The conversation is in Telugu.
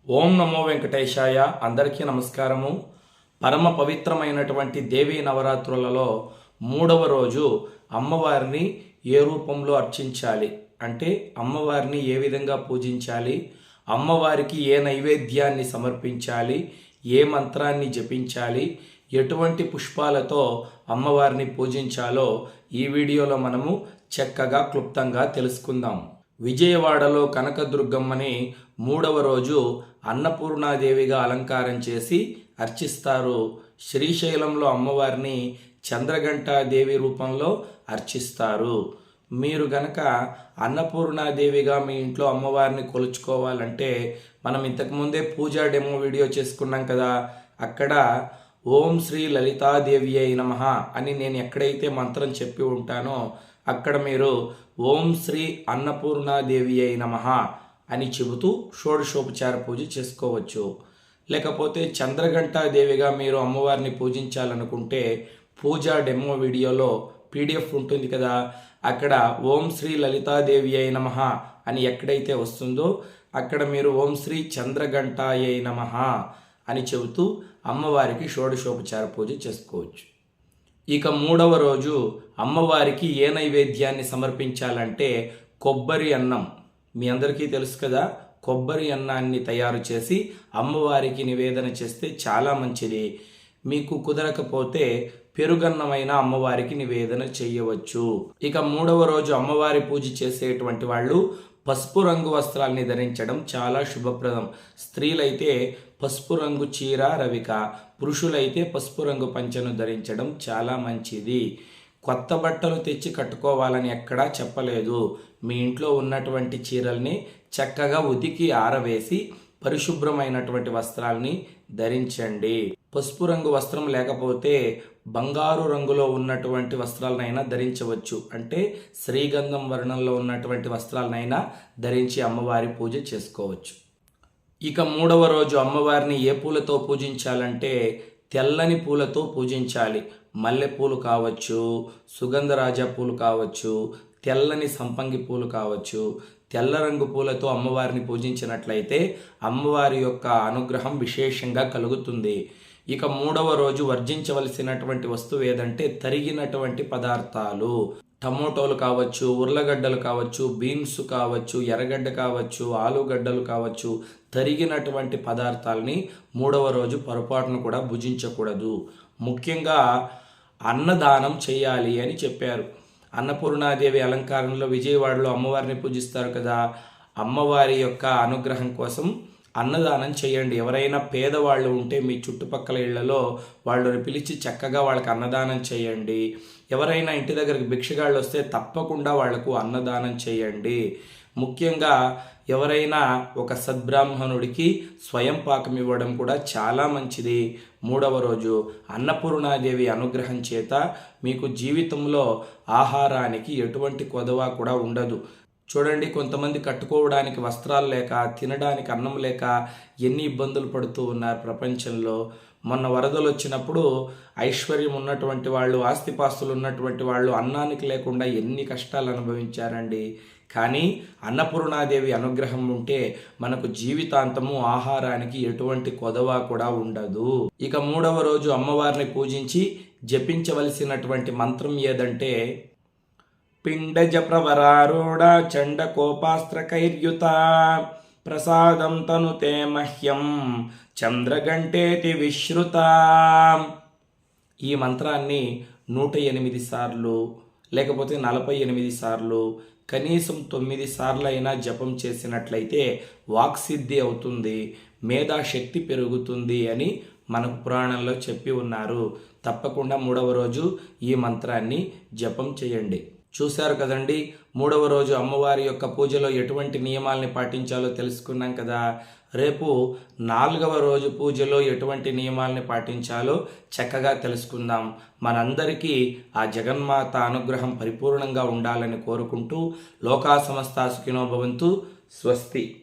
ఓం నమో వెంకటేశాయ. అందరికీ నమస్కారము. పరమ పవిత్రమైనటువంటి దేవీ నవరాత్రులలో 3వ రోజు అమ్మవారిని ఏ రూపంలో అర్చించాలి అంటే అమ్మవారిని ఏ విధంగా పూజించాలి, అమ్మవారికి ఏ నైవేద్యాన్ని సమర్పించాలి, ఏ మంత్రాన్ని జపించాలి, ఎటువంటి పుష్పాలతో అమ్మవారిని పూజించాలో ఈ వీడియోలో మనము చక్కగా క్లుప్తంగా తెలుసుకుందాం. విజయవాడలో కనకదుర్గమ్మని 3వ రోజు అన్నపూర్ణాదేవిగా అలంకారం చేసి అర్చిస్తారు. శ్రీశైలంలో అమ్మవారిని చంద్రఘంటాదేవి రూపంలో అర్చిస్తారు. మీరు గనక అన్నపూర్ణాదేవిగా మీ ఇంట్లో అమ్మవారిని కొలుచుకోవాలంటే మనం ఇంతకుముందే పూజా డెమో వీడియో చేసుకున్నాం కదా, అక్కడ ఓం శ్రీ లలితాదేవి అయి నమః అని నేను ఎక్కడైతే మంత్రం చెప్పి ఉంటానో అక్కడ మీరు ఓం శ్రీ అన్నపూర్ణాదేవి అయి నమః అని చెబుతూ షోడశోపచార పూజ చేసుకోవచ్చు. లేకపోతే చంద్రఘంటాదేవిగా మీరు అమ్మవారిని పూజించాలనుకుంటే పూజా డెమో వీడియోలో పీడిఎఫ్ ఉంటుంది కదా, అక్కడ ఓం శ్రీ లలితాదేవి అయి నమః అని ఎక్కడైతే వస్తుందో అక్కడ మీరు ఓం శ్రీ చంద్రఘంటాయై నమః అని చెబుతూ అమ్మవారికి షోడశోపచార పూజ చేసుకోవచ్చు. ఇక 3వ రోజు అమ్మవారికి ఏ నైవేద్యాన్ని సమర్పించాలంటే కొబ్బరి అన్నం. మీ అందరికీ తెలుసు కదా, కొబ్బరి అన్నాన్ని తయారు చేసి అమ్మవారికి నివేదన చేస్తే చాలా మంచిది. మీకు కుదరకపోతే పెరుగన్నమైన అమ్మవారికి నివేదన చేయవచ్చు. ఇక 3వ రోజు అమ్మవారి పూజ చేసేటువంటి వాళ్ళు పసుపు రంగు వస్త్రాల్ని ధరించడం చాలా శుభప్రదం. స్త్రీలైతే పసుపు రంగు చీర రవిక, పురుషులైతే పసుపు రంగు పంచెను ధరించడం చాలా మంచిది. కొత్త బట్టలు తెచ్చి కట్టుకోవాలని ఎక్కడా చెప్పలేదు. మీ ఇంట్లో ఉన్నటువంటి చీరల్ని చక్కగా ఉతికి ఆరవేసి పరిశుభ్రమైనటువంటి వస్త్రాల్ని ధరించండి. పసుపు రంగు వస్త్రం లేకపోతే బంగారు రంగులో ఉన్నటువంటి వస్త్రాలనైనా ధరించవచ్చు. అంటే శ్రీగంధం వర్ణంలో ఉన్నటువంటి వస్త్రాలనైనా ధరించి అమ్మవారి పూజ చేసుకోవచ్చు. ఇక 3వ రోజు అమ్మవారిని ఏ పూలతో పూజించాలంటే తెల్లని పూలతో పూజించాలి. మల్లెపూలు కావచ్చు, సుగంధరాజ పూలు కావచ్చు, తెల్లని సంపంగి పూలు కావచ్చు. తెల్ల రంగు పూలతో అమ్మవారిని పూజించినట్లయితే అమ్మవారి యొక్క అనుగ్రహం విశేషంగా కలుగుతుంది. ఇక 3వ రోజు వర్జించవలసినటువంటి వస్తువు ఏదంటే తరిగినటువంటి పదార్థాలు. టమోటోలు కావచ్చు, ఉర్లగడ్డలు కావచ్చు, బీన్స్ కావచ్చు, ఎర్రగడ్డ కావచ్చు, ఆలుగడ్డలు కావచ్చు, తరిగినటువంటి పదార్థాలని 3వ రోజు పొరపాటును కూడా భుజించకూడదు. ముఖ్యంగా అన్నదానం చేయాలి అని చెప్పారు. అన్నపూర్ణాదేవి అలంకారంలో విజయవాడలో అమ్మవారిని పూజిస్తారు కదా, అమ్మవారి యొక్క అనుగ్రహం కోసం అన్నదానం చేయండి. ఎవరైనా పేదవాళ్ళు ఉంటే మీ చుట్టుపక్కల ఇళ్లలో వాళ్ళని పిలిచి చక్కగా వాళ్ళకి అన్నదానం చేయండి. ఎవరైనా ఇంటి దగ్గరికి భిక్షగాళ్ళు వస్తే తప్పకుండా వాళ్లకు అన్నదానం చేయండి. ముఖ్యంగా ఎవరైనా ఒక సద్బ్రాహ్మణుడికి స్వయం పాకం ఇవ్వడం కూడా చాలా మంచిది. 3వ రోజు అన్నపూర్ణాదేవి అనుగ్రహం చేత మీకు జీవితంలో ఆహారానికి ఎటువంటి కొదవ కూడా ఉండదు. చూడండి, కొంతమంది కట్టుకోవడానికి వస్త్రాలు లేక, తినడానికి అన్నం లేక ఎన్ని ఇబ్బందులు పడుతూ ఉన్నారు ప్రపంచంలో. మొన్న వరదలు వచ్చినప్పుడు ఐశ్వర్యం ఉన్నటువంటి వాళ్ళు, ఆస్తిపాస్తులు ఉన్నటువంటి వాళ్ళు అన్నానికి లేకుండా ఎన్ని కష్టాలు అనుభవించారండి. కానీ అన్నపూర్ణాదేవి అనుగ్రహం ఉంటే మనకు జీవితాంతము ఆహారానికి ఎటువంటి కొదవ కూడా ఉండదు. ఇక 3వ రోజు అమ్మవారిని పూజించి జపించవలసినటువంటి మంత్రం ఏదంటే పిండజ ప్రవరారూఢ చండ కోపాస్త్ర కైర్యుత ప్రసాదం తనుతే మహ్యం చంద్రగంటేతి విశ్రుత. ఈ మంత్రాన్ని 108 సార్లు లేకపోతే 48 సార్లు కనీసం 9 సార్లు అయినా జపం చేసినట్లయితే వాక్సిద్ధి అవుతుంది, మేధాశక్తి పెరుగుతుంది అని మనకు పురాణంలో చెప్పి ఉన్నారు. తప్పకుండా 3వ రోజు ఈ మంత్రాన్ని జపం చేయండి. చూశారు కదండి, 3వ రోజు అమ్మవారి యొక్క పూజలో ఎటువంటి నియమాల్ని పాటించాలో తెలుసుకున్నాం కదా. రేపు 4వ రోజు పూజలో ఎటువంటి నియమాల్ని పాటించాలో చక్కగా తెలుసుకుందాం. మనందరికీ ఆ జగన్మాత అనుగ్రహం పరిపూర్ణంగా ఉండాలని కోరుకుంటూ లోకా సమస్తా సుఖినో భవంతు. స్వస్తి.